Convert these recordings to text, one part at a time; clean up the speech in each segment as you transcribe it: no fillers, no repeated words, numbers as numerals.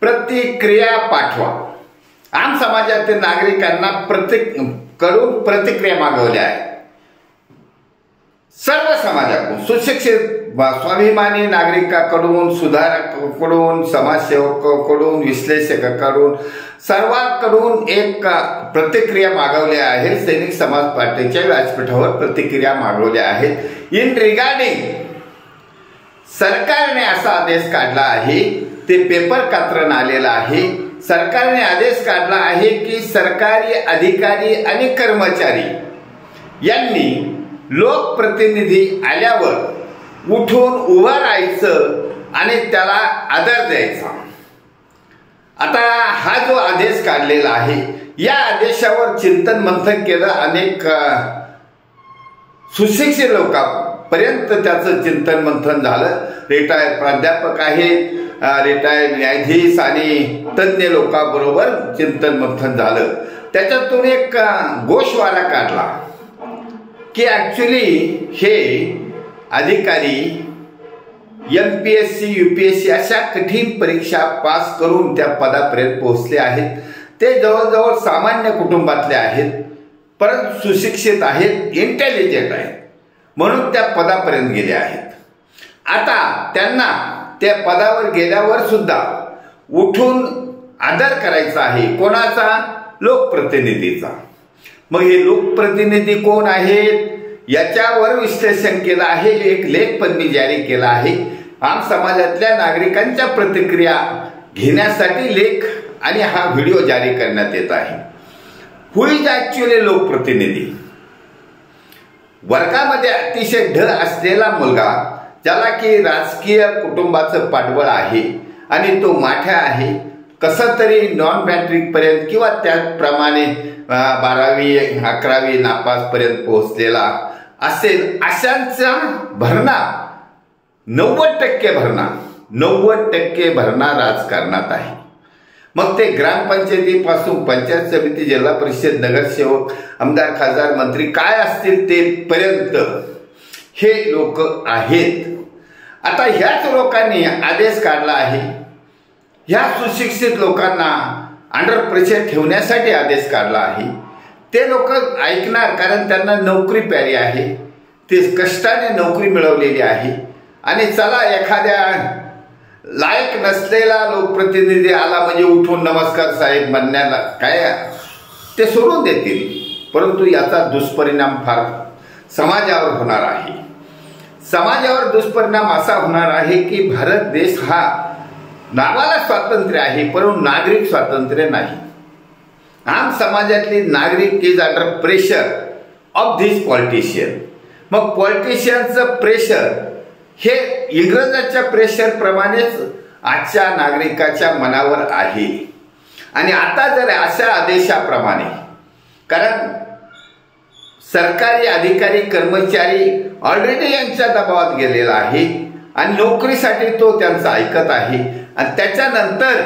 प्रतिक्रिया पाठवा। आम समाजातील नागरिकांना प्रतिक्रिया मागवल्या आहे। सर्व समाजाकडून, सुशिक्षित स्वाभिमानी नागरिकांकडून, सुधारकांकडून, समाजसेवकांकडून, विश्लेषकांकडून, सर्वांकडून एक प्रतिक्रिया मागवल्या आहेत। सैनिक समाज पार्टीच्या व्यासपीठावर प्रतिक्रिया मागवल्या आहेत। इन रिगार्डिंग सरकारने असा आदेश काढला आहे, ते पेपर कात्रण आलेला आहे। सरकारने आदेश काढला आहे की सरकारी अधिकारी आणि कर्मचारी यांनी लोकप्रतिनिधी आल्यावर उठून उभं राहायचं आणि त्याला आदर द्यायचा। आता हा जो आदेश काढलेला आहे, या आदेशावर चिंतन मंथन केलं। अनेक सुशिक्षित लोकांपर्यंत त्याचं चिंतन मंथन झालं। रिटायर्ड प्राध्यापक आहेत, रिटायर्ड न्यायाधीश आणि तज्ञ लोकांबरोबर चिंतन मंथन झालं। त्याच्यातून एक गोषवारा काढला की ऍक्च्युली हे अधिकारी MPSC UPSC अशा कठीण परीक्षा पास करून त्या पदापर्यंत पोहोचले आहेत। ते जवळजवळ सामान्य कुटुंबातले आहेत, परंतु सुशिक्षित आहेत, इंटेलिजंट आहेत, म्हणून त्या पदापर्यंत गेले आहेत। आता त्यांना त्या पदावर गेल्यावर सुद्धा उठून आदर करायचा आहे। कोणाचा? लोकप्रतिनिधीचा। मग हे लोकप्रतिनिधी कोण आहेत याच्यावर विश्लेषण केलं आहे। एक लेख पण मी जारी केला आहे। आम समाजातल्या नागरिकांच्या प्रतिक्रिया घेण्यासाठी लेख आणि हा व्हिडिओ जारी करण्यात येत आहे। हु इज ऍक्च्युअली लोकप्रतिनिधी? वर्गामध्ये अतिशय ढ असलेला मुलगा, ज्याला की राजकीय कुटुंबाचं पाठबळ आहे आणि तो माठ्या आहे, कसं तरी नॉन मॅट्रिक पर्यंत किंवा त्याचप्रमाणे 12वी 11वी नापास पर्यंत पोहोचलेला असेल, अशांचा भरणा 90% भरणा राजकारणात आहे। मग ते ग्रामपंचायतीपासून पंचायत समिती, जिल्हा परिषद, नगरसेवक, आमदार, खासदार, मंत्री काय असतील ते पर्यंत हे लोक आहेत। आता ह्याच लोकांनी आदेश काढला आहे। ह्या सुशिक्षित लोकांना अंडर प्रेशर ठेवण्यासाठी आदेश काढला आहे। ते लोक ऐकणार, कारण त्यांना नोकरी प्यारी आहे, ते कष्टाने नोकरी मिळवलेली आहे। आणि चला एखाद्या लायक नसलेला लोकप्रतिनिधी आला म्हणजे उठून नमस्कार साहेब म्हणण्याला काय ते सोडून देतील, परंतु याचा दुष्परिणाम फार समाजावर होणार आहे। समाजावर दुष्परिणाम असा होणार आहे की भारत देश हा नावाला स्वातंत्र्य आहे, परंतु नागरिक स्वातंत्र्य नाही। आम समाजातली नागरिक is under pressure of this politician. मग पॉलिटिशियनचं प्रेशर हे इंग्रजाच्या प्रेशर प्रमाणेच आजच्या नागरिकाच्या मनावर आहे। आणि आता जर अशा आदेशाप्रमाणे, कारण सरकारी अधिकारी कर्मचारी ऑलरेडी यांच्या दबावात गेलेला आहे आणि नोकरीसाठी तो त्यांचा ऐकत आहे, आणि त्याच्यानंतर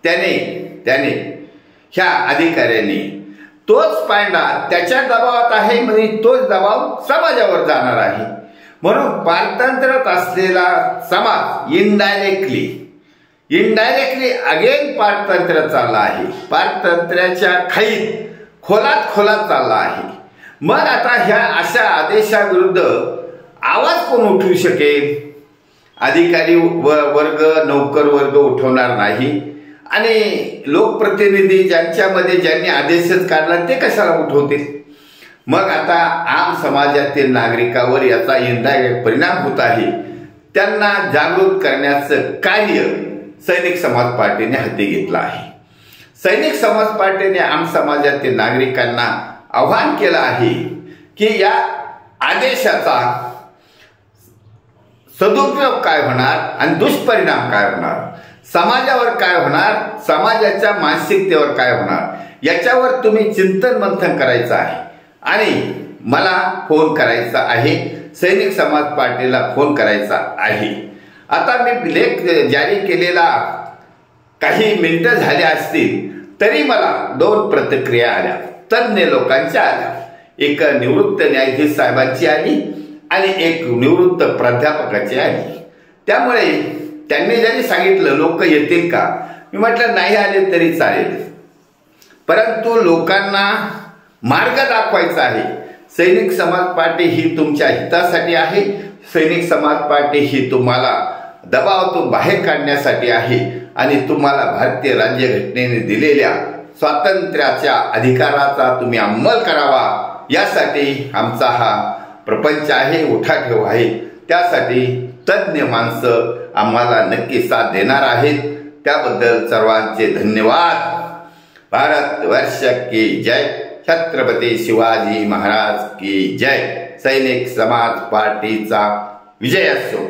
त्याने ह्या अधिकाऱ्यांनी तोच पांडा त्याच्या दबावात आहे, म्हणजे तोच दबाव समाजावर जाणार आहे। म्हणून पारतंत्र्यात असलेला समाज इनडायरेक्टली अगेन पारतंत्र्यात चालला आहे, पारतंत्र्याच्या खोलात चालला आहे। मग आता ह्या अशा आदेशाविरुद्ध आवाज कोण उठवू शकेल? अधिकारी वर्ग, नौकर वर्ग उठवणार नाही, आणि लोकप्रतिनिधी ज्यांच्यामध्ये ज्यांनी आदेशच काढला ते कशाला उठवतील? मग आता आम समाजातील नागरिकावर याचा इनडायरेक्ट परिणाम होत आहे। त्यांना जागृत करण्याचं कार्य सैनिक समाज पार्टीने हाती घेतलं आहे। सैनिक समाज पार्टीने आम समाजातील नागरिकांना आवाहन केलं आहे की या आदेशाचा सदुपयोग काय होणार आणि दुष्परिणाम काय होणार, समाजावर काय होणार, समाजाच्या मानसिकतेवर काय होणार, याच्यावर तुम्ही चिंतन मंथन करायचं आहे आणि मला फोन करायचा आहे, सैनिक समाज पार्टीला फोन करायचा आहे। आता मी लेख जारी केलेला काही मिनिटं झाले असतील तरी मला 2 प्रतिक्रिया आल्या, तज्ञ लोकांच्या आल्या। एक निवृत्त न्यायाधीश साहेबांची आली आणि एक निवृत्त प्राध्यापकाची आली। त्यामुळे त्यांनी जरी सांगितलं लोक येतील का, मी म्हटलं नाही आले तरी चालेल, परंतु लोकांना मार्ग दाखवायचा आहे. सैनिक समाज पार्टी ही तुमच्या हितासाठी आहे. सैनिक समाज पार्टी ही तुम्हाला दबावातून बाहेर काढण्यासाठी आहे आणि तुम्हाला भारतीय राज्यघटनेने दिलेल्या स्वातंत्र्याच्या अधिकाराचा तुम्ही अंमल करावा, यासाठी आमचा हा प्रपंच आहे, उठाठेव आहे. त्यासाठी तज्ज्ञ माणसं आम्हाला नक्की साथ देणार आहेत. त्याबद्दल सर्वांचे धन्यवाद. भारत वर्ष की जय. छत्रपती शिवाजी महाराज की जय. सैनिक समाज पार्टीचा विजय असो.